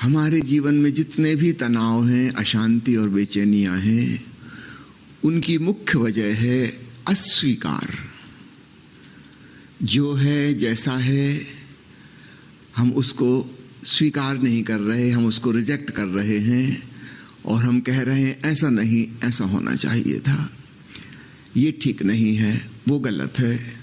हमारे जीवन में जितने भी तनाव हैं, अशांति और बेचैनियां हैं, उनकी मुख्य वजह है अस्वीकार। जो है जैसा है हम उसको स्वीकार नहीं कर रहे, हम उसको रिजेक्ट कर रहे हैं और हम कह रहे हैं ऐसा नहीं, ऐसा होना चाहिए था, ये ठीक नहीं है, वो गलत है।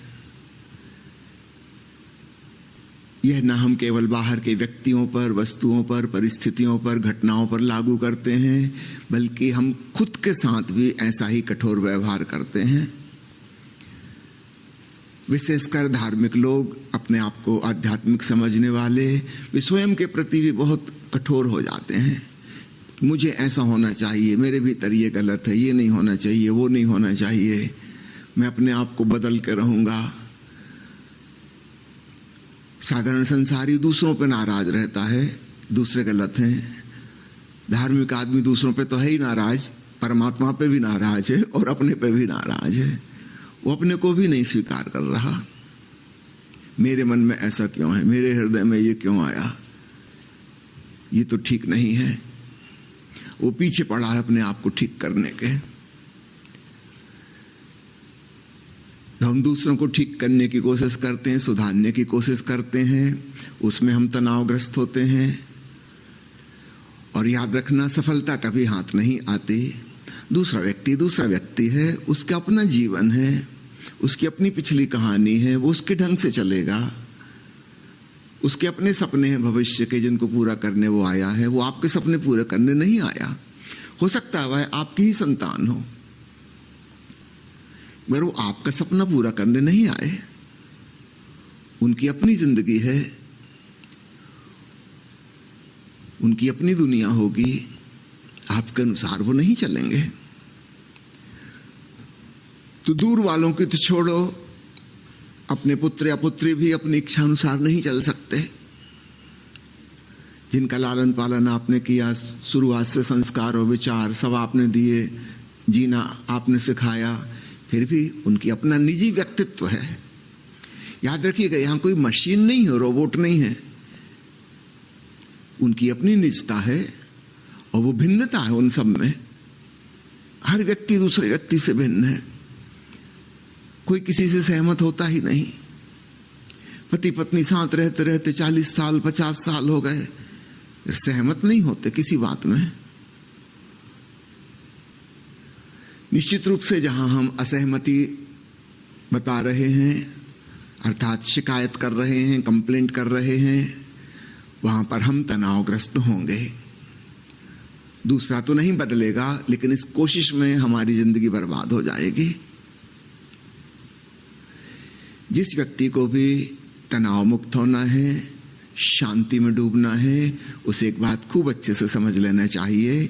यह ना हम केवल बाहर के व्यक्तियों पर, वस्तुओं पर, परिस्थितियों पर, घटनाओं पर लागू करते हैं, बल्कि हम खुद के साथ भी ऐसा ही कठोर व्यवहार करते हैं। विशेषकर धार्मिक लोग, अपने आप को आध्यात्मिक समझने वाले, वे स्वयं के प्रति भी बहुत कठोर हो जाते हैं। मुझे ऐसा होना चाहिए, मेरे भीतर ये गलत है, ये नहीं होना चाहिए, वो नहीं होना चाहिए, मैं अपने आप को बदल के रहूंगा। साधारण संसारी दूसरों पे नाराज रहता है, दूसरे गलत हैं। धार्मिक आदमी दूसरों पे तो है ही नाराज, परमात्मा पे भी नाराज है और अपने पे भी नाराज है। वो अपने को भी नहीं स्वीकार कर रहा। मेरे मन में ऐसा क्यों है, मेरे हृदय में ये क्यों आया, ये तो ठीक नहीं है। वो पीछे पड़ा है अपने आप को ठीक करने के। तो हम दूसरों को ठीक करने की कोशिश करते हैं, सुधारने की कोशिश करते हैं, उसमें हम तनावग्रस्त होते हैं। और याद रखना, सफलता कभी हाथ नहीं आती। दूसरा व्यक्ति है, उसका अपना जीवन है, उसकी अपनी पिछली कहानी है, वो उसके ढंग से चलेगा। उसके अपने सपने हैं भविष्य के, जिनको पूरा करने वो आया है। वो आपके सपने पूरे करने नहीं आया। हो सकता है वह आपकी ही संतान हो, मगर वो आपका सपना पूरा करने नहीं आए। उनकी अपनी जिंदगी है, उनकी अपनी दुनिया होगी, आपके अनुसार वो नहीं चलेंगे। तो दूर वालों की तो छोड़ो, अपने पुत्र या पुत्री भी अपनी इच्छा अनुसार नहीं चल सकते। जिनका लालन पालन आपने किया, शुरुआत से संस्कार और विचार सब आपने दिए, जीना आपने सिखाया, फिर भी उनकी अपना निजी व्यक्तित्व है। याद रखिएगा, यहां कोई मशीन नहीं है, रोबोट नहीं है। उनकी अपनी निजता है और वो भिन्नता है उन सब में। हर व्यक्ति दूसरे व्यक्ति से भिन्न है, कोई किसी से सहमत होता ही नहीं। पति पत्नी साथ रहते रहते 40 साल 50 साल हो गए, सहमत नहीं होते किसी बात में। निश्चित रूप से जहां हम असहमति बता रहे हैं, अर्थात शिकायत कर रहे हैं, कंप्लेंट कर रहे हैं, वहां पर हम तनावग्रस्त होंगे। दूसरा तो नहीं बदलेगा, लेकिन इस कोशिश में हमारी जिंदगी बर्बाद हो जाएगी। जिस व्यक्ति को भी तनाव मुक्त होना है, शांति में डूबना है, उसे एक बात खूब अच्छे से समझ लेना चाहिए,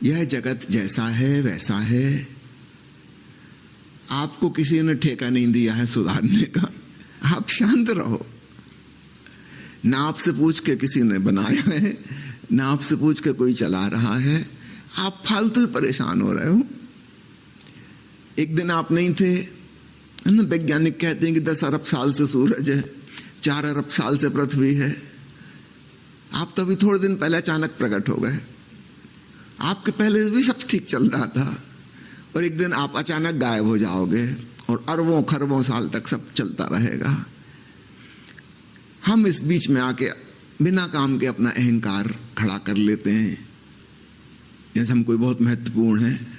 यह जगत जैसा है वैसा है। आपको किसी ने ठेका नहीं दिया है सुधारने का। आप शांत रहो। ना आपसे पूछ के किसी ने बनाया है, ना आपसे पूछ के कोई चला रहा है। आप फालतू ही परेशान हो रहे हो। एक दिन आप नहीं थे, वैज्ञानिक कहते हैं कि 10 अरब साल से सूरज है, 4 अरब साल से पृथ्वी है। आप तो अभी थोड़े दिन पहले अचानक प्रकट हो गए। आपके पहले भी सब ठीक चल रहा था और एक दिन आप अचानक गायब हो जाओगे और अरबों खरबों साल तक सब चलता रहेगा। हम इस बीच में आके बिना काम के अपना अहंकार खड़ा कर लेते हैं, जैसे हम कोई बहुत महत्वपूर्ण है।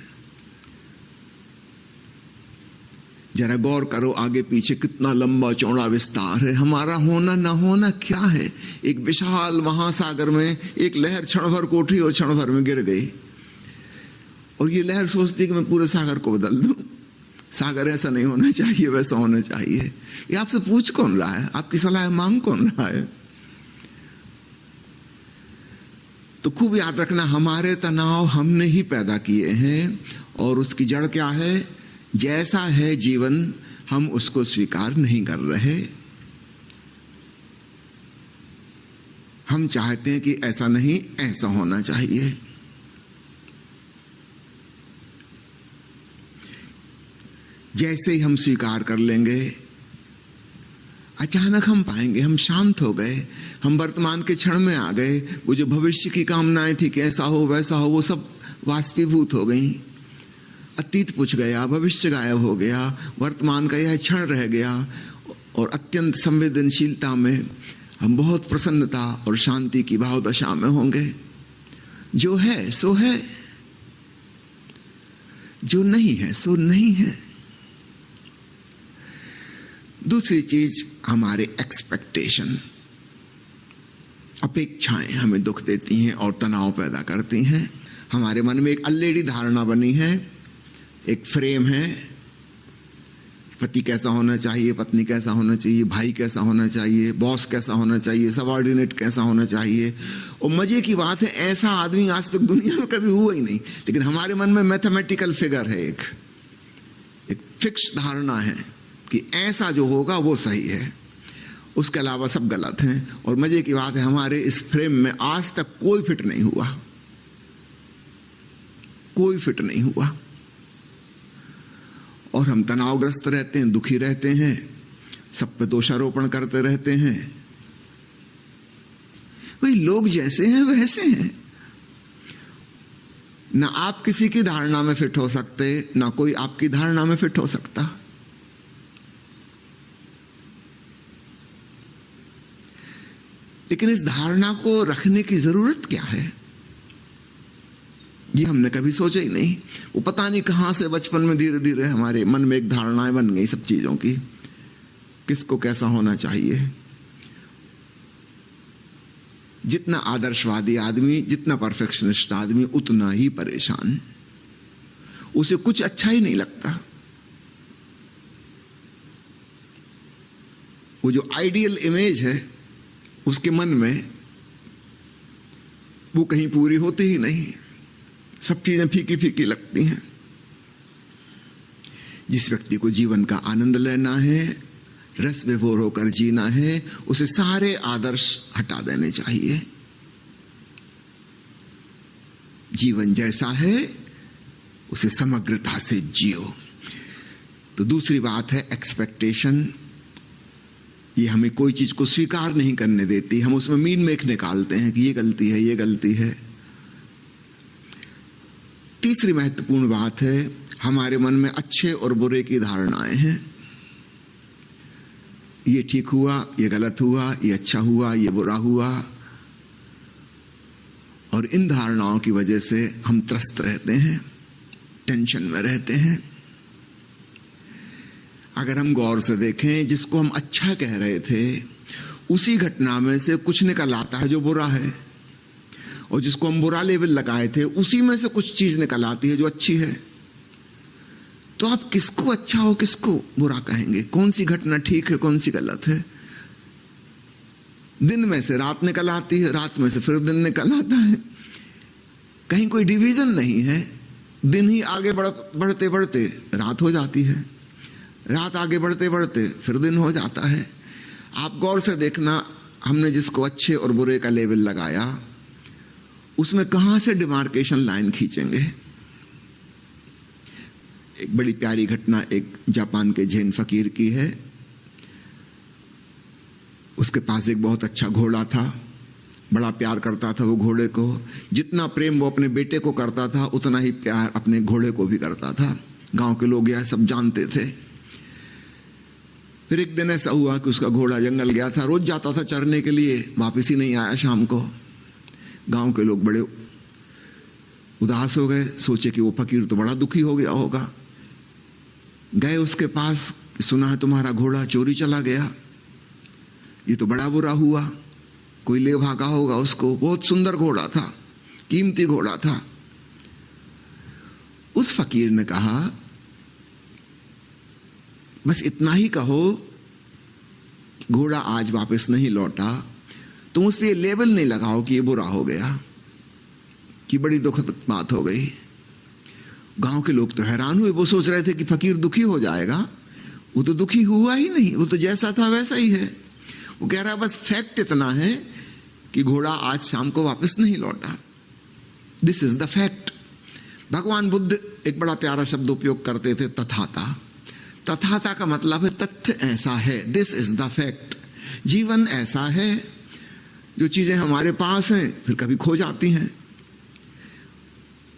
जरा गौर करो, आगे पीछे कितना लंबा चौड़ा विस्तार है। हमारा होना ना होना क्या है? एक विशाल महासागर में एक लहर क्षण भर को उठी और क्षण भर में गिर गई, और ये लहर सोचती है कि मैं पूरे सागर को बदल दूं। सागर ऐसा नहीं होना चाहिए, वैसा होना चाहिए। ये आपसे पूछ कौन रहा है? आपकी सलाह मांग कौन रहा है? तो खूब याद रखना, हमारे तनाव हमने ही पैदा किए हैं और उसकी जड़ क्या है? जैसा है जीवन, हम उसको स्वीकार नहीं कर रहे। हम चाहते हैं कि ऐसा नहीं, ऐसा होना चाहिए। जैसे ही हम स्वीकार कर लेंगे, अचानक हम पाएंगे हम शांत हो गए, हम वर्तमान के क्षण में आ गए। वो जो भविष्य की कामनाएं थी कि ऐसा हो वैसा हो, वो सब वाष्पीभूत हो गई। अतीत पूछ गया, भविष्य गायब हो गया, वर्तमान का यह क्षण रह गया और अत्यंत संवेदनशीलता में हम बहुत प्रसन्नता और शांति की भावदशा में होंगे। जो है सो है, जो नहीं है सो नहीं है। दूसरी चीज, हमारे एक्सपेक्टेशन, अपेक्षाएं हमें दुख देती हैं और तनाव पैदा करती हैं। हमारे मन में एक अलरेडी धारणा बनी है, एक फ्रेम है, पति कैसा होना चाहिए, पत्नी कैसा होना चाहिए, भाई कैसा होना चाहिए, बॉस कैसा होना चाहिए, सबऑर्डिनेट कैसा होना चाहिए। और मजे की बात है, ऐसा आदमी आज तक दुनिया में कभी हुआ ही नहीं, लेकिन हमारे मन में मैथमेटिकल फिगर है, एक फिक्स धारणा है कि ऐसा जो होगा वो सही है, उसके अलावा सब गलत हैं। और मजे की बात है, हमारे इस फ्रेम में आज तक कोई फिट नहीं हुआ, कोई फिट नहीं हुआ। और हम तनावग्रस्त रहते हैं, दुखी रहते हैं, सब पे दोषारोपण करते रहते हैं। भाई लोग जैसे हैं वैसे हैं, ना आप किसी की धारणा में फिट हो सकते, ना कोई आपकी धारणा में फिट हो सकता। लेकिन इस धारणा को रखने की जरूरत क्या है, ये हमने कभी सोचा ही नहीं। वो पता नहीं कहां से बचपन में धीरे धीरे हमारे मन में एक धारणाएं बन गई सब चीजों की, किसको कैसा होना चाहिए। जितना आदर्शवादी आदमी, जितना परफेक्शनिस्ट आदमी, उतना ही परेशान, उसे कुछ अच्छा ही नहीं लगता। वो जो आइडियल इमेज है उसके मन में, वो कहीं पूरी होती ही नहीं, सब चीजें फीकी फीकी लगती हैं। जिस व्यक्ति को जीवन का आनंद लेना है, रस विभोर होकर जीना है, उसे सारे आदर्श हटा देने चाहिए। जीवन जैसा है उसे समग्रता से जियो। तो दूसरी बात है एक्सपेक्टेशन। ये हमें कोई चीज को स्वीकार नहीं करने देती, हम उसमें मीन मेख निकालते हैं कि ये गलती है, ये गलती है। तीसरी महत्वपूर्ण बात है, हमारे मन में अच्छे और बुरे की धारणाएं हैं। ये ठीक हुआ, ये गलत हुआ, ये अच्छा हुआ, ये बुरा हुआ। और इन धारणाओं की वजह से हम त्रस्त रहते हैं, टेंशन में रहते हैं। अगर हम गौर से देखें, जिसको हम अच्छा कह रहे थे उसी घटना में से कुछ निकल आता है जो बुरा है, और जिसको हम बुरा लेबल लगाए थे उसी में से कुछ चीज निकल आती है जो अच्छी है। तो आप किसको अच्छा हो किसको बुरा कहेंगे? कौन सी घटना ठीक है, कौन सी गलत है? दिन में से रात निकल आती है, रात में से फिर दिन निकल आता है, कहीं कोई डिवीजन नहीं है। दिन ही आगे बढ़ते बढ़ते रात हो जाती है, रात आगे बढ़ते बढ़ते फिर दिन हो जाता है। आप गौर से देखना, हमने जिसको अच्छे और बुरे का लेबल लगाया उसमें कहां से डिमार्केशन लाइन खींचेंगे? एक बड़ी प्यारी घटना एक जापान के जैन फकीर की है। उसके पास एक बहुत अच्छा घोड़ा था, बड़ा प्यार करता था वो घोड़े को। जितना प्रेम वो अपने बेटे को करता था उतना ही प्यार अपने घोड़े को भी करता था। गांव के लोग यह सब जानते थे। फिर एक दिन ऐसा हुआ कि उसका घोड़ा जंगल गया था, रोज जाता था चरने के लिए, वापस ही नहीं आया शाम को। गांव के लोग बड़े उदास हो गए, सोचे कि वो फकीर तो बड़ा दुखी हो गया होगा। गए उसके पास, सुना है तुम्हारा घोड़ा चोरी चला गया, ये तो बड़ा बुरा हुआ, कोई ले भागा होगा उसको। बहुत सुंदर घोड़ा था, कीमती घोड़ा था। उस फकीर ने कहा, बस इतना ही कहो, घोड़ा आज वापस नहीं लौटा, तुम उस पर ये लेबल नहीं लगाओ कि ये बुरा हो गया, कि बड़ी दुखद बात हो गई। गांव के लोग तो हैरान हुए, वो सोच रहे थे कि फकीर दुखी हो जाएगा। वो तो दुखी हुआ ही नहीं, वो तो जैसा था वैसा ही है। वो कह रहा बस फैक्ट इतना है कि घोड़ा आज शाम को वापस नहीं लौटा। This is the fact. भगवान बुद्ध एक बड़ा प्यारा शब्द उपयोग करते थे, तथाता। तथाता का मतलब है तथ्य ऐसा है, दिस इज द फैक्ट। जीवन ऐसा है, जो चीजें हमारे पास हैं फिर कभी खो जाती हैं,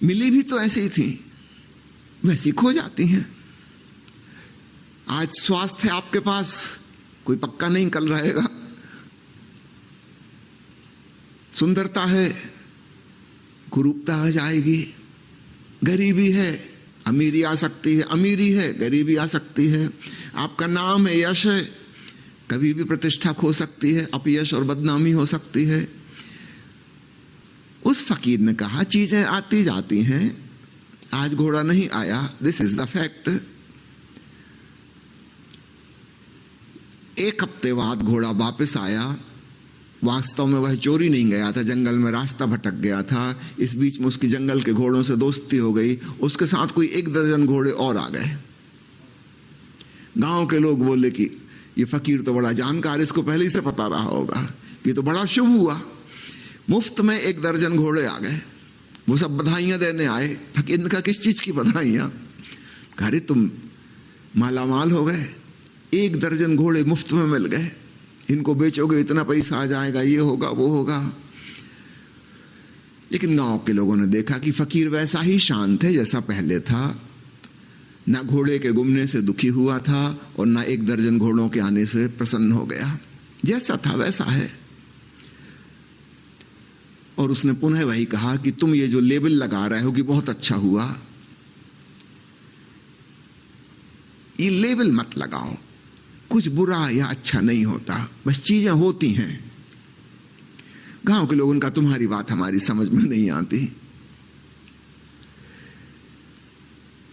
मिली भी तो ऐसी ही थी वैसी खो जाती हैं। आज स्वास्थ्य है आपके पास, कोई पक्का नहीं कल रहेगा। सुंदरता है, कुरूपता आ जाएगी। गरीबी है, अमीरी आ सकती है, अमीरी है, गरीबी आ सकती है। आपका नाम है, यश है, कभी भी प्रतिष्ठा खो सकती है, अपयश और बदनामी हो सकती है। उस फकीर ने कहा चीजें आती जाती हैं, आज घोड़ा नहीं आया, दिस इज द फैक्ट। एक हफ्ते बाद घोड़ा वापस आया। वास्तव में वह चोरी नहीं गया था, जंगल में रास्ता भटक गया था। इस बीच में उसकी जंगल के घोड़ों से दोस्ती हो गई, उसके साथ कोई 1 दर्जन घोड़े और आ गए। गांव के लोग बोले कि ये फकीर तो बड़ा जानकार, इसको पहले ही से पता रहा होगा, कि तो बड़ा शुभ हुआ, मुफ्त में 1 दर्जन घोड़े आ गए। वो सब बधाइयां देने आए। फकीर ने कहा किस चीज की बधाइयां? अरे तुम मालामाल हो गए, 1 दर्जन घोड़े मुफ्त में मिल गए, इनको बेचोगे इतना पैसा आ जाएगा, ये होगा वो होगा। लेकिन गांव के लोगों ने देखा कि फकीर वैसा ही शांत है जैसा पहले था, ना घोड़े के गुमने से दुखी हुआ था और ना 1 दर्जन घोड़ों के आने से प्रसन्न हो गया, जैसा था वैसा है। और उसने पुनः वही कहा कि तुम ये जो लेबल लगा रहे हो कि बहुत अच्छा हुआ, ये लेबल मत लगाओ, कुछ बुरा या अच्छा नहीं होता, बस चीजें होती हैं। गांव के लोगों का तुम्हारी बात हमारी समझ में नहीं आती।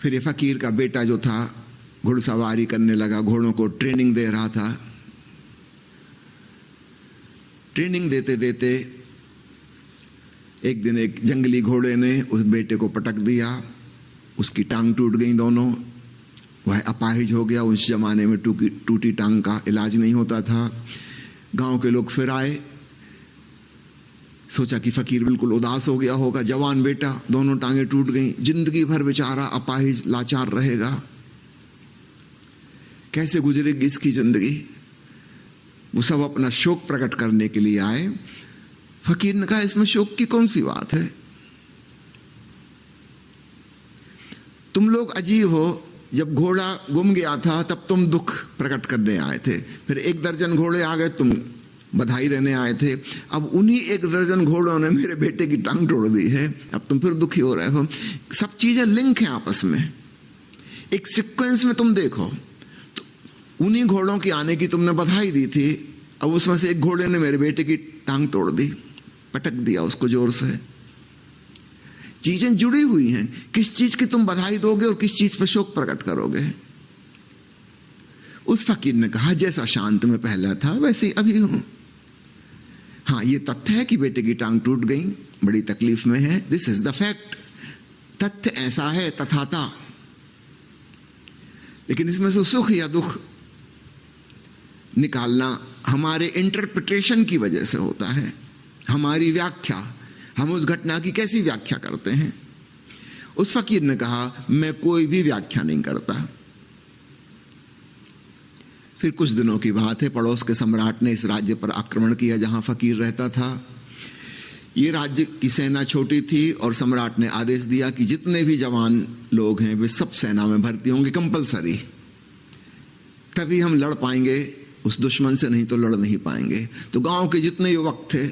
फिर ये फकीर का बेटा जो था घुड़सवारी करने लगा, घोड़ों को ट्रेनिंग दे रहा था। ट्रेनिंग देते देते एक दिन एक जंगली घोड़े ने उस बेटे को पटक दिया, उसकी टांग टूट गई दोनों, वह अपाहिज हो गया। उस जमाने में टूटी टांग का इलाज नहीं होता था। गांव के लोग फिर आए, सोचा कि फकीर बिल्कुल उदास हो गया होगा, जवान बेटा, दोनों टांगें टूट गई, जिंदगी भर बेचारा अपाहिज लाचार रहेगा, कैसे गुजरेगी इसकी जिंदगी। वो सब अपना शोक प्रकट करने के लिए आए। फकीर ने कहा इसमें शोक की कौन सी बात है, तुम लोग अजीब हो, जब घोड़ा गुम गया था तब तुम दुख प्रकट करने आए थे, फिर 1 दर्जन घोड़े आ गए, तुम बधाई देने आए थे, अब उन्हीं 1 दर्जन घोड़ों ने मेरे बेटे की टांग तोड़ दी है, अब तुम फिर दुखी हो रहे हो। सब चीजें लिंक हैं आपस में, एक सीक्वेंस में तुम देखो। तो उन्हीं घोड़ों की आने की तुमने बधाई दी थी, अब उसमें से एक घोड़े ने मेरे बेटे की टांग तोड़ दी, पटक दिया उसको जोर से। चीजें जुड़ी हुई हैं, किस चीज की तुम बधाई दोगे और किस चीज पर शोक प्रकट करोगे। उस फकीर ने कहा जैसा शांत में पहला था वैसे ही अभी हूं। हाँ, ये तथ्य है कि बेटे की टांग टूट गई, बड़ी तकलीफ में है, दिस इज द फैक्ट, तथ्य ऐसा है तथाता। लेकिन इसमें से सुख या दुख निकालना हमारे इंटरप्रिटेशन की वजह से होता है, हमारी व्याख्या, हम उस घटना की कैसी व्याख्या करते हैं। उस फकीर ने कहा मैं कोई भी व्याख्या नहीं करता। फिर कुछ दिनों की बात है, पड़ोस के सम्राट ने इस राज्य पर आक्रमण किया जहां फकीर रहता था। ये राज्य की सेना छोटी थी और सम्राट ने आदेश दिया कि जितने भी जवान लोग हैं वे सब सेना में भर्ती होंगे कंपलसरी, तभी हम लड़ पाएंगे उस दुश्मन से, नहीं तो लड़ नहीं पाएंगे। तो गांव के जितने युवक थे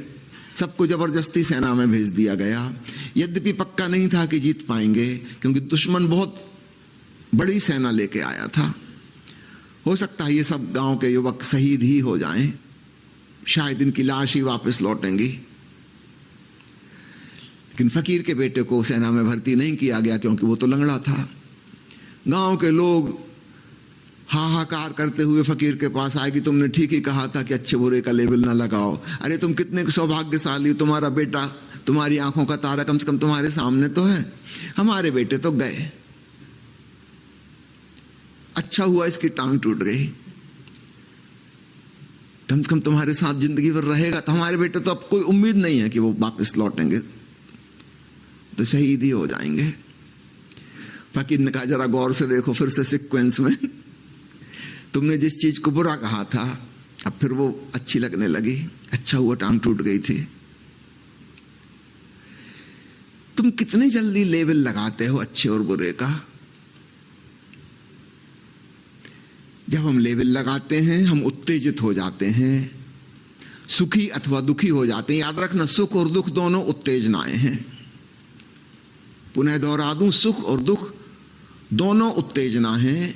सबको जबरदस्ती सेना में भेज दिया गया। यद्यपि पक्का नहीं था कि जीत पाएंगे, क्योंकि दुश्मन बहुत बड़ी सेना लेके आया था। हो सकता है ये सब गांव के युवक शहीद ही हो जाएं, शायद इनकी लाश ही वापस लौटेंगी। लेकिन फकीर के बेटे को सेना में भर्ती नहीं किया गया, क्योंकि वो तो लंगड़ा था। गांव के लोग हाहाकार करते हुए फकीर के पास आए कि तुमने ठीक ही कहा था कि अच्छे बुरे का लेबल ना लगाओ। अरे तुम कितने सौभाग्यशाली, तुम्हारा बेटा, तुम्हारी आंखों का तारा कम से कम तुम्हारे सामने तो है, हमारे बेटे तो गए। अच्छा हुआ इसकी टांग टूट गई, कम से कम तुम्हारे साथ जिंदगी भर रहेगा। तो हमारे बेटे तो अब कोई उम्मीद नहीं है कि वो वापस लौटेंगे, तो शहीद ही हो जाएंगे। फकीर ने कहा जरा गौर से देखो फिर से सीक्वेंस में, तुमने जिस चीज को बुरा कहा था अब फिर वो अच्छी लगने लगी। अच्छा हुआ टांग टूट गई थी। तुम कितने जल्दी लेबल लगाते हो अच्छे और बुरे का। जब हम लेबल लगाते हैं हम उत्तेजित हो जाते हैं, सुखी अथवा दुखी हो जाते हैं। याद रखना, सुख और दुख दोनों उत्तेजनाएं हैं। पुनः दोहरा दूं, सुख और दुख दोनों उत्तेजना हैं।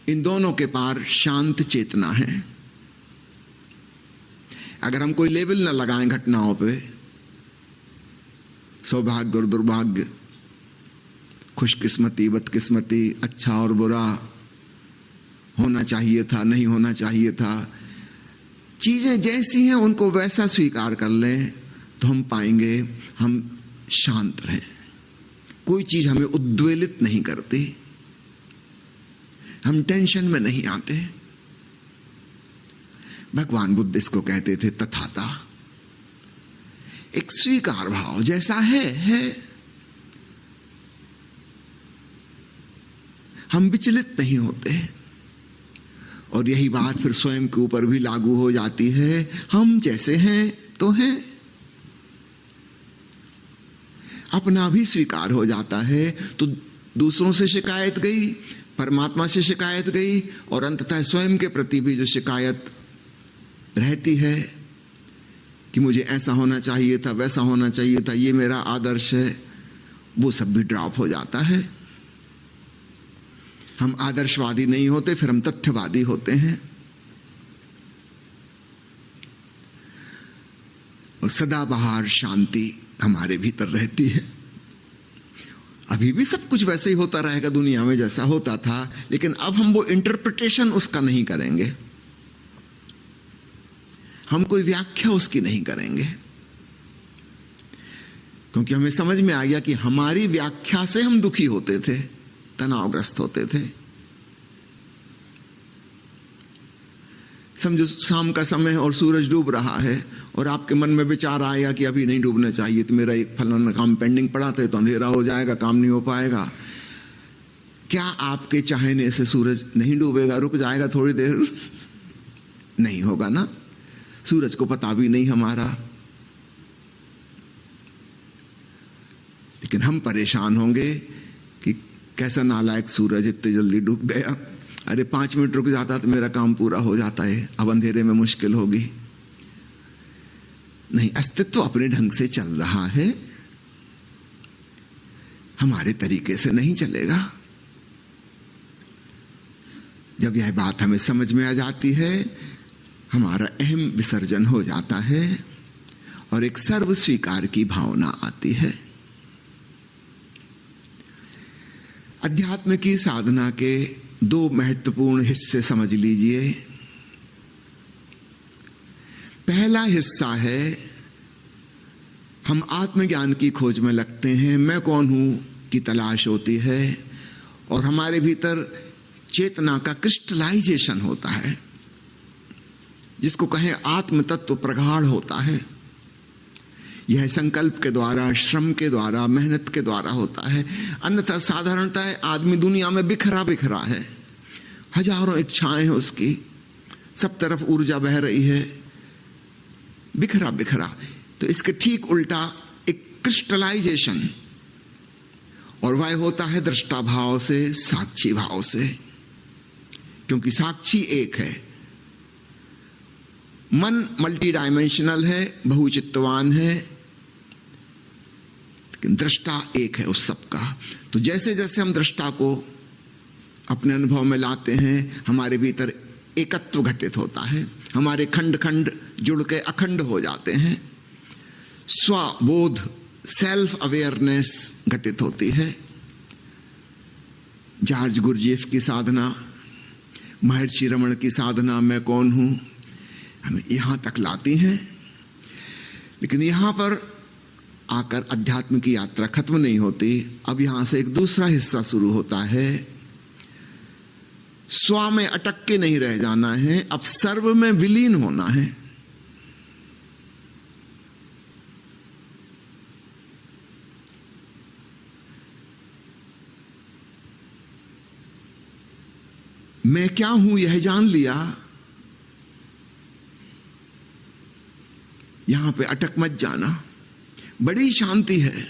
इन दोनों के पार शांत चेतना है। अगर हम कोई लेबल न लगाएं घटनाओं पे, सौभाग्य और दुर्भाग्य, खुशकिस्मती बदकिस्मती, अच्छा और बुरा, होना चाहिए था नहीं होना चाहिए था, चीजें जैसी हैं उनको वैसा स्वीकार कर लें तो हम पाएंगे हम शांत रहें। कोई चीज हमें उद्वेलित नहीं करती, हम टेंशन में नहीं आते। भगवान बुद्ध इसको कहते थे तथाता, एक स्वीकार भाव, जैसा है। हम विचलित नहीं होते। और यही बात फिर स्वयं के ऊपर भी लागू हो जाती है। हम जैसे हैं तो हैं, अपना भी स्वीकार हो जाता है तो दूसरों से शिकायत गई, परमात्मा से शिकायत गई, और अंततः स्वयं के प्रति भी जो शिकायत रहती है कि मुझे ऐसा होना चाहिए था, वैसा होना चाहिए था, ये मेरा आदर्श है, वो सब भी ड्रॉप हो जाता है। हम आदर्शवादी नहीं होते, फिर हम तथ्यवादी होते हैं। और सदाबहार शांति हमारे भीतर रहती है। अभी भी सब कुछ वैसे ही होता रहेगा दुनिया में जैसा होता था, लेकिन अब हम वो इंटरप्रिटेशन उसका नहीं करेंगे, हम कोई व्याख्या उसकी नहीं करेंगे, क्योंकि हमें समझ में आ गया कि हमारी व्याख्या से हम दुखी होते थे, तनावग्रस्त होते थे। समझो शाम का समय है और सूरज डूब रहा है और आपके मन में विचार आएगा कि अभी नहीं डूबना चाहिए, तो मेरा एक फलाना काम पेंडिंग पड़ा था, तो अंधेरा हो जाएगा, काम नहीं हो पाएगा। क्या आपके चाहने से सूरज नहीं डूबेगा, रुक जाएगा थोड़ी देर? नहीं होगा ना। सूरज को पता भी नहीं हमारा, लेकिन हम परेशान होंगे कि कैसा नालायक सूरज इतनी जल्दी डूब गया। अरे 5 मिनट रुक जाता तो मेरा काम पूरा हो जाता है, अब अंधेरे में मुश्किल होगी। नहीं, अस्तित्व अपने ढंग से चल रहा है, हमारे तरीके से नहीं चलेगा। जब यह बात हमें समझ में आ जाती है, हमारा अहम विसर्जन हो जाता है और एक सर्व स्वीकार की भावना आती है। अध्यात्म की साधना के 2 महत्वपूर्ण हिस्से समझ लीजिए। पहला हिस्सा है, हम आत्मज्ञान की खोज में लगते हैं, मैं कौन हूं की तलाश होती है, और हमारे भीतर चेतना का क्रिस्टलाइजेशन होता है, जिसको कहें आत्म तत्व प्रगाढ़ होता है। यह संकल्प के द्वारा, श्रम के द्वारा, मेहनत के द्वारा होता है। अन्यथा साधारणतः आदमी दुनिया में बिखरा बिखरा है, हजारों इच्छाएं हैं उसकी, सब तरफ ऊर्जा बह रही है, बिखरा बिखरा। तो इसके ठीक उल्टा एक क्रिस्टलाइजेशन, और वह होता है दृष्टा भाव से, साक्षी भाव से, क्योंकि साक्षी एक है। मन मल्टी डायमेंशनल है, बहुचित्तवान है, लेकिन दृष्टा एक है उस सब का। तो जैसे जैसे हम दृष्टा को अपने अनुभव में लाते हैं, हमारे भीतर एकत्व घटित होता है, हमारे खंड खंड जुड़ के अखंड हो जाते हैं, स्वबोध, सेल्फ अवेयरनेस घटित होती है। जॉर्ज गुरजेफ की साधना, महर्षि रमण की साधना, मैं कौन हूं, हमें यहां तक लाती हैं। लेकिन यहां पर आकर अध्यात्म की यात्रा खत्म नहीं होती। अब यहां से एक दूसरा हिस्सा शुरू होता है। स्व में अटक के नहीं रह जाना है, अब सर्व में विलीन होना है। मैं क्या हूं यह जान लिया, यहां पे अटक मत जाना। बड़ी शांति है,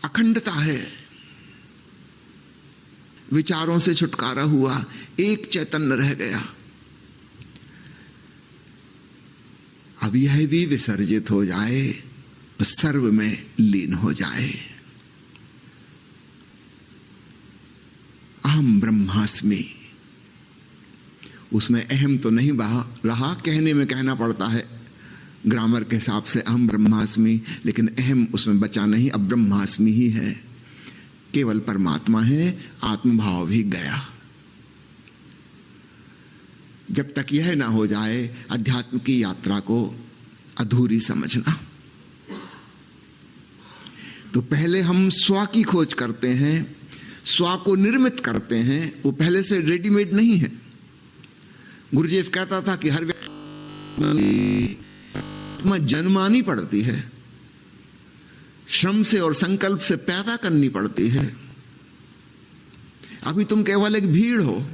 अखंडता है, विचारों से छुटकारा हुआ, एक चैतन्य रह गया। अब यह भी विसर्जित हो जाए, सर्व में लीन हो जाए। अहम ब्रह्मास्मि, उसमें अहम तो नहीं रहा, कहने में कहना पड़ता है ग्रामर के हिसाब से अहम ब्रह्मास्मि, लेकिन अहम उसमें बचा नहीं, अब ब्रह्मास्मि ही है, केवल परमात्मा है, आत्मभाव भी गया। जब तक यह ना हो जाए, अध्यात्म की यात्रा को अधूरी समझना। तो पहले हम स्व की खोज करते हैं, स्व को निर्मित करते हैं, वो पहले से रेडीमेड नहीं है। गुरुदेव कहता था कि हर व्यक्ति जन्मानी पड़ती है, श्रम से और संकल्प से पैदा करनी पड़ती है। अभी तुम केवल एक भीड़ हो,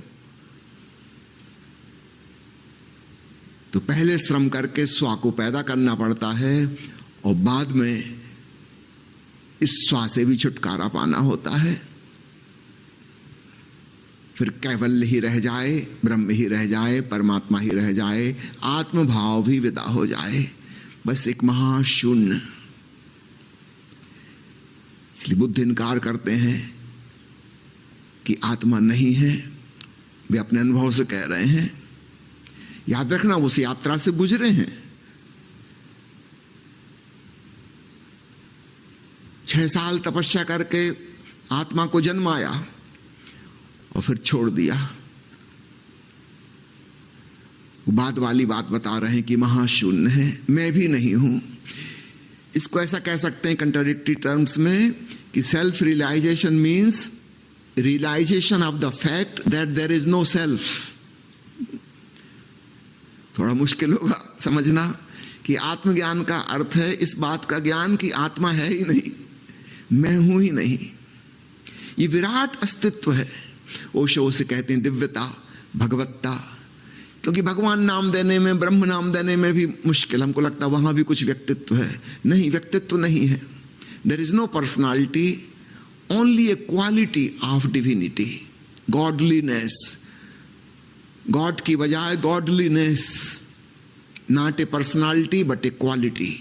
तो पहले श्रम करके स्व को पैदा करना पड़ता है और बाद में इस स्व से भी छुटकारा पाना होता है। फिर कैवल्य ही रह जाए, ब्रह्म ही रह जाए, परमात्मा ही रह जाए, आत्मभाव भी विदा हो जाए, बस एक महाशून्य। इसलिए बुद्ध इनकार करते हैं कि आत्मा नहीं है, वे अपने अनुभव से कह रहे हैं। याद रखना, उस यात्रा से गुजरे हैं। 6 साल तपस्या करके आत्मा को जन्माया और फिर छोड़ दिया। बाद वाली बात बता रहे हैं कि महाशून्य है, मैं भी नहीं हूं। इसको ऐसा कह सकते हैं कंट्राडिक्टरी टर्म्स में कि self realisation means realisation of the fact that there is no self. थोड़ा मुश्किल होगा समझना कि आत्मज्ञान का अर्थ है इस बात का ज्ञान कि आत्मा है ही नहीं, मैं हूं ही नहीं। ये विराट अस्तित्व है। ओशो से कहते हैं दिव्यता, भगवत्ता, क्योंकि भगवान नाम देने में, ब्रह्म नाम देने में भी मुश्किल, हमको लगता वहां भी कुछ व्यक्तित्व है। नहीं, व्यक्तित्व नहीं है। There is no personality, only a quality of divinity, godliness. God की बजाय godliness, not a personality but a quality.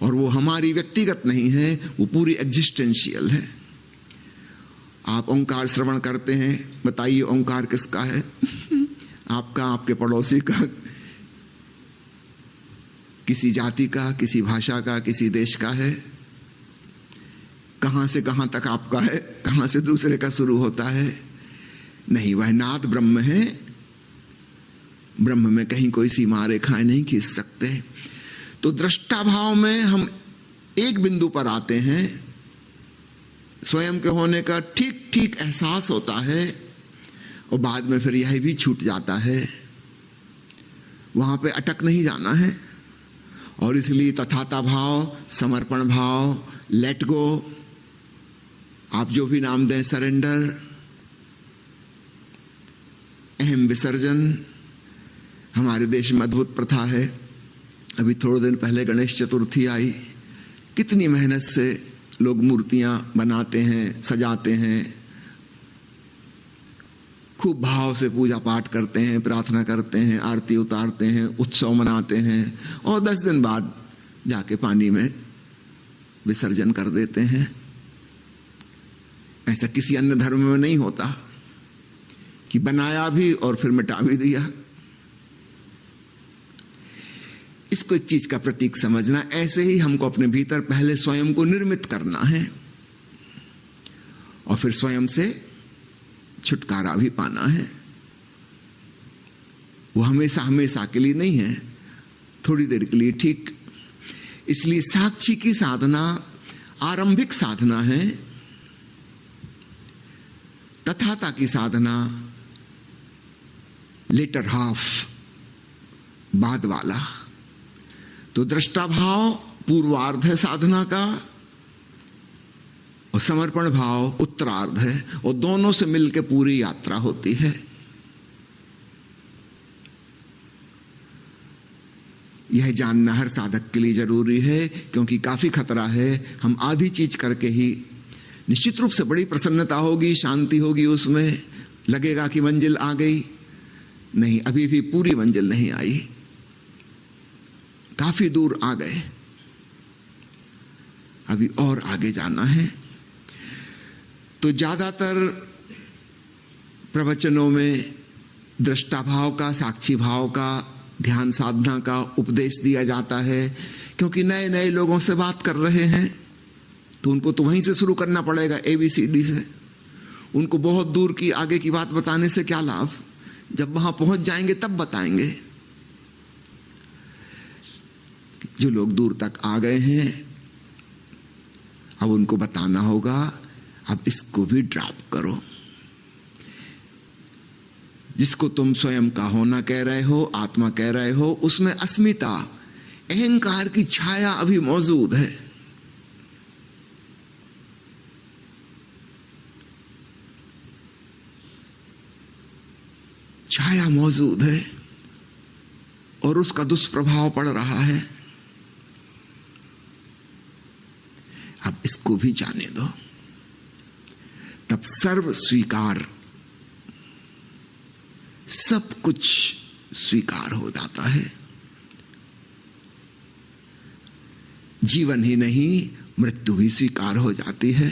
और वो हमारी व्यक्तिगत नहीं है, वो पूरी एग्जिस्टेंशियल है। आप ओंकार श्रवण करते हैं, बताइए ओंकार किसका है? आपका, आपके पड़ोसी का, किसी जाति का, किसी भाषा का, किसी देश का है? कहां से कहां तक आपका है, कहां से दूसरे का शुरू होता है? नहीं, वह नाद ब्रह्म है। ब्रह्म में कहीं कोई सीमा रेखाएं नहीं खींच सकते। तो दृष्टा भाव में हम एक बिंदु पर आते हैं, स्वयं के होने का ठीक ठीक एहसास होता है और बाद में फिर यह भी छूट जाता है। वहां पे अटक नहीं जाना है। और इसलिए तथाता भाव, समर्पण भाव, लेट गो, आप जो भी नाम दें, सरेंडर, अहम विसर्जन। हमारे देश में अद्भुत प्रथा है। अभी थोड़े दिन पहले गणेश चतुर्थी आई, कितनी मेहनत से लोग मूर्तियां बनाते हैं, सजाते हैं, खूब भाव से पूजा पाठ करते हैं, प्रार्थना करते हैं, आरती उतारते हैं, उत्सव मनाते हैं और 10 दिन बाद जाके पानी में विसर्जन कर देते हैं। ऐसा किसी अन्य धर्म में नहीं होता कि बनाया भी और फिर मिटा भी दिया। इसको एक चीज का प्रतीक समझना। ऐसे ही हमको अपने भीतर पहले स्वयं को निर्मित करना है और फिर स्वयं से छुटकारा भी पाना है। वो हमेशा हमेशा के लिए नहीं है, थोड़ी देर के लिए ठीक। इसलिए साक्षी की साधना आरंभिक साधना है, तथाता की साधना लेटर हाफ, बाद वाला। तो दृष्टा भाव पूर्वार्ध है साधना का और समर्पण भाव उत्तरार्ध है, और दोनों से मिलकर पूरी यात्रा होती है। यह जानना हर साधक के लिए जरूरी है, क्योंकि काफी खतरा है हम आधी चीज करके ही निश्चित रूप से बड़ी प्रसन्नता होगी, शांति होगी, उसमें लगेगा कि मंजिल आ गई। नहीं, अभी भी पूरी मंजिल नहीं आई, काफी दूर आ गए, अभी और आगे जाना है। तो ज्यादातर प्रवचनों में दृष्टा भाव का, साक्षी भाव का, ध्यान साधना का उपदेश दिया जाता है, क्योंकि नए नए लोगों से बात कर रहे हैं तो उनको तो वहीं से शुरू करना पड़ेगा, ABCD से। उनको बहुत दूर की आगे की बात बताने से क्या लाभ, जब वहां पहुंच जाएंगे तब बताएंगे। जो लोग दूर तक आ गए हैं अब उनको बताना होगा, अब इसको भी ड्रॉप करो। जिसको तुम स्वयं का होना कह रहे हो, आत्मा कह रहे हो, उसमें अस्मिता, अहंकार की छाया अभी मौजूद है। छाया मौजूद है और उसका दुष्प्रभाव पड़ रहा है। अब इसको भी जाने दो, तब सर्व स्वीकार, सब कुछ स्वीकार हो जाता है। जीवन ही नहीं, मृत्यु भी स्वीकार हो जाती है।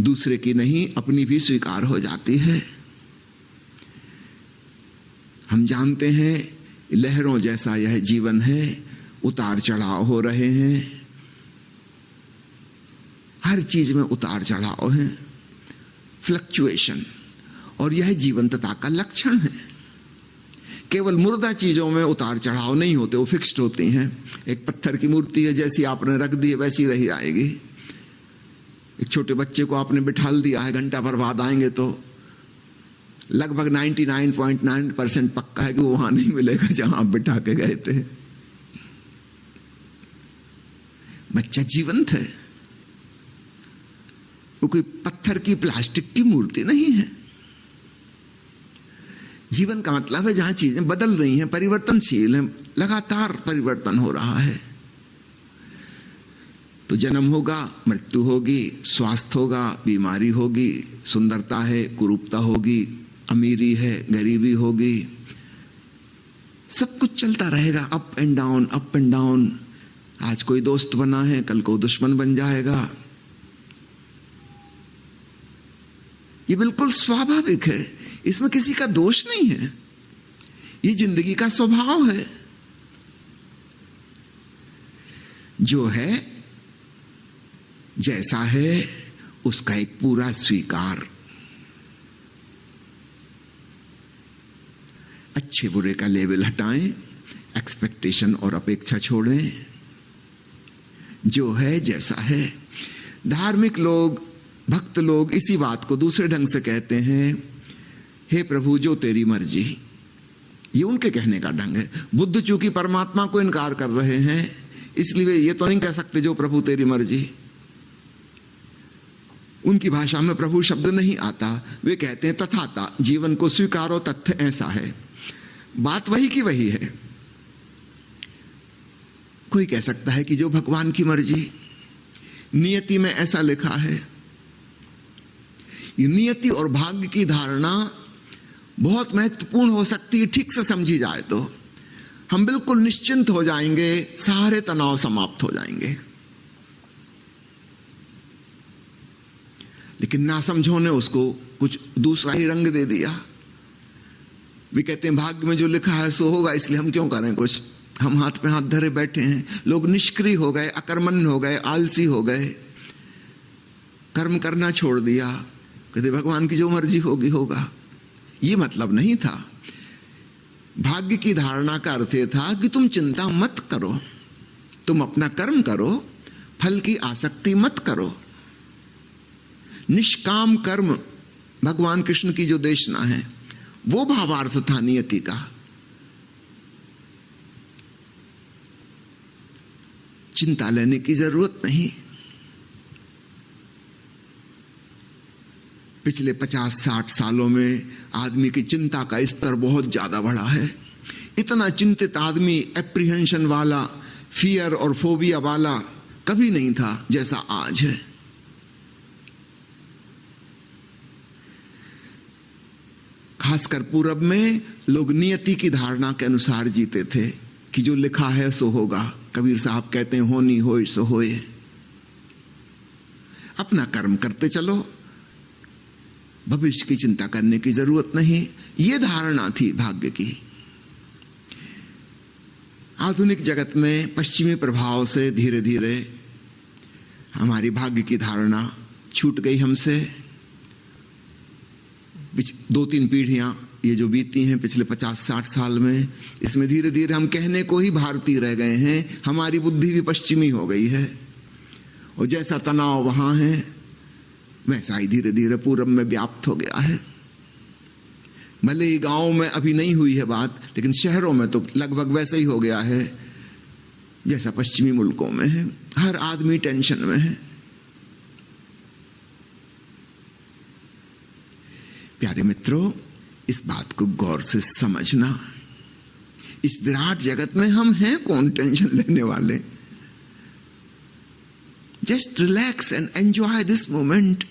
दूसरे की नहीं, अपनी भी स्वीकार हो जाती है। हम जानते हैं लहरों जैसा यह जीवन है, उतार चढ़ाव हो रहे हैं, हर चीज में उतार चढ़ाव है, फ्लक्चुएशन, और यह जीवंतता का लक्षण है। केवल मुर्दा चीजों में उतार चढ़ाव नहीं होते, वो फिक्स्ड होती हैं। एक पत्थर की मूर्ति है, जैसी आपने रख दी है वैसी रही आएगी। एक छोटे बच्चे को आपने बिठाल दिया है, घंटा भर बाद आएंगे तो लगभग 99.9% पक्का है कि वो वहां नहीं मिलेगा जहां आप बिठा के गए थे। बच्चा जीवंत है, वो कोई पत्थर की, प्लास्टिक की मूर्ति नहीं है। जीवन का मतलब है जहां चीजें बदल रही हैं, परिवर्तनशील हैं, लगातार परिवर्तन हो रहा है। तो जन्म होगा, मृत्यु होगी, स्वास्थ्य होगा, बीमारी होगी, सुंदरता है, कुरूपता होगी, अमीरी है, गरीबी होगी, सब कुछ चलता रहेगा, up and down, up and down. आज कोई दोस्त बना है, कल को दुश्मन बन जाएगा। ये बिल्कुल स्वाभाविक है, इसमें किसी का दोष नहीं है, ये जिंदगी का स्वभाव है। जो है जैसा है उसका एक पूरा स्वीकार, अच्छे बुरे का लेवल हटाएं, एक्सपेक्टेशन और अपेक्षा छोड़ें। जो है जैसा है। धार्मिक लोग, भक्त लोग इसी बात को दूसरे ढंग से कहते हैं, हे प्रभु जो तेरी मर्जी। ये उनके कहने का ढंग है। बुद्ध चूंकि परमात्मा को इनकार कर रहे हैं, इसलिए वे ये तो नहीं कह सकते जो प्रभु तेरी मर्जी। उनकी भाषा में प्रभु शब्द नहीं आता, वे कहते हैं तथाता, जीवन को स्वीकारो, तथ्य ऐसा है। बात वही की वही है। कोई कह सकता है कि जो भगवान की मर्जी, नियति में ऐसा लिखा है। ये नियति और भाग्य की धारणा बहुत महत्वपूर्ण हो सकती है, ठीक से समझी जाए तो हम बिल्कुल निश्चिंत हो जाएंगे, सारे तनाव समाप्त हो जाएंगे। लेकिन नासमझों ने उसको कुछ दूसरा ही रंग दे दिया। वे कहते हैं भाग्य में जो लिखा है सो होगा, इसलिए हम क्यों करें कुछ, हम हाथ पे हाथ धरे बैठे हैं। लोग निष्क्रिय हो गए, अकर्मण्य हो गए, आलसी हो गए, कर्म करना छोड़ दिया। कहते भगवान की जो मर्जी होगी होगा। ये मतलब नहीं था। भाग्य की धारणा का अर्थ यह था कि तुम चिंता मत करो, तुम अपना कर्म करो, फल की आसक्ति मत करो। निष्काम कर्म भगवान कृष्ण की जो देशना है, वो भावार्थ था नियति का। चिंता लेने की जरूरत नहीं। पिछले 50-60 सालों में आदमी की चिंता का स्तर बहुत ज्यादा बढ़ा है। इतना चिंतित आदमी, एप्रीहेंशन वाला, फियर और फोबिया वाला कभी नहीं था जैसा आज है। खासकर पूरब में लोग नियति की धारणा के अनुसार जीते थे कि जो लिखा है सो होगा। कबीर साहब कहते हैं होनी होए सो होए, अपना कर्म करते चलो, भविष्य की चिंता करने की जरूरत नहीं। यह धारणा थी भाग्य की। आधुनिक जगत में पश्चिमी प्रभाव से धीरे धीरे हमारी भाग्य की धारणा छूट गई हमसे। 2-3 पीढ़ियां ये जो बीती हैं पिछले 50-60 साल में, इसमें धीरे धीरे हम कहने को ही भारतीय रह गए हैं। हमारी बुद्धि भी पश्चिमी हो गई है और जैसा तनाव वहां है वैसा ही धीरे धीरे पूरब में व्याप्त हो गया है। भले ही गांव में अभी नहीं हुई है बात, लेकिन शहरों में तो लगभग वैसा ही हो गया है जैसा पश्चिमी मुल्कों में है। हर आदमी टेंशन में है। प्यारे मित्रों, इस बात को गौर से समझना, इस विराट जगत में हम हैं कौन टेंशन लेने वाले। Just relax and enjoy this moment.